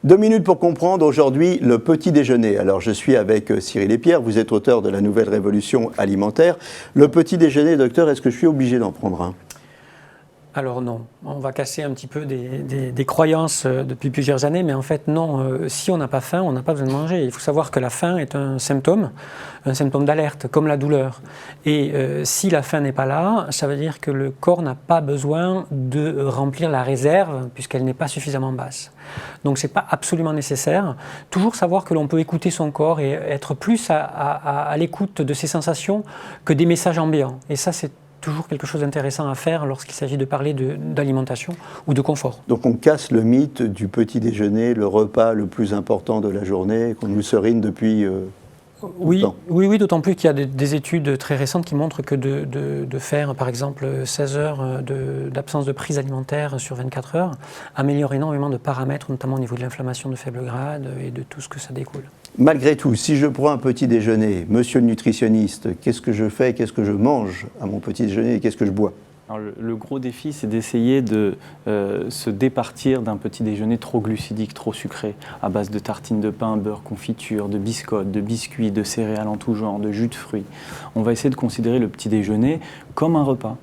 2 minutes pour comprendre aujourd'hui le petit déjeuner. Alors je suis avec Cyril et Pierre, vous êtes auteur de la nouvelle révolution alimentaire. Le petit déjeuner, docteur, est-ce que je suis obligé d'en prendre un ? Alors non, on va casser un petit peu des croyances depuis plusieurs années, mais en fait non, si on n'a pas faim, on n'a pas besoin de manger. Il faut savoir que la faim est un symptôme d'alerte, comme la douleur. Et si la faim n'est pas là, ça veut dire que le corps n'a pas besoin de remplir la réserve, puisqu'elle n'est pas suffisamment basse. Donc ce n'est pas absolument nécessaire. Toujours savoir que l'on peut écouter son corps et être plus à l'écoute de ses sensations que des messages ambiants. Et ça, c'est toujours quelque chose d'intéressant à faire lorsqu'il s'agit de parler d'alimentation ou de confort. Donc on casse le mythe du petit déjeuner, le repas le plus important de la journée, qu'on nous serine depuis oui, d'autant plus qu'il y a des études très récentes qui montrent que de faire par exemple 16 heures d'absence de prise alimentaire sur 24 heures améliore énormément de paramètres, notamment au niveau de l'inflammation de faible grade et de tout ce que ça découle. Malgré tout, si je prends un petit déjeuner, monsieur le nutritionniste, qu'est-ce que je fais, qu'est-ce que je mange à mon petit déjeuner et qu'est-ce que je bois ? Alors, le gros défi, c'est d'essayer de se départir d'un petit déjeuner trop glucidique, trop sucré, à base de tartines de pain, beurre, confiture, de biscottes, de biscuits, de céréales en tout genre, de jus de fruits. On va essayer de considérer le petit déjeuner comme un repas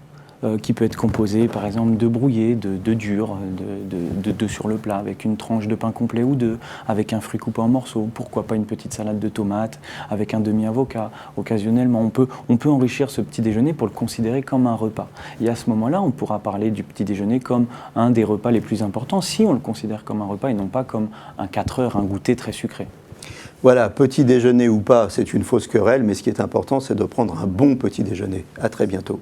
qui peut être composé par exemple de brouillés, de dur, de sur le plat, avec une tranche de pain complet ou deux, avec un fruit coupé en morceaux, pourquoi pas une petite salade de tomates, avec un demi-avocat. Occasionnellement, on peut enrichir ce petit déjeuner pour le considérer comme un repas. Et à ce moment-là, on pourra parler du petit déjeuner comme un des repas les plus importants, si on le considère comme un repas et non pas comme un 4 heures, un goûter très sucré. Voilà, petit déjeuner ou pas, c'est une fausse querelle, mais ce qui est important, c'est de prendre un bon petit déjeuner. À très bientôt.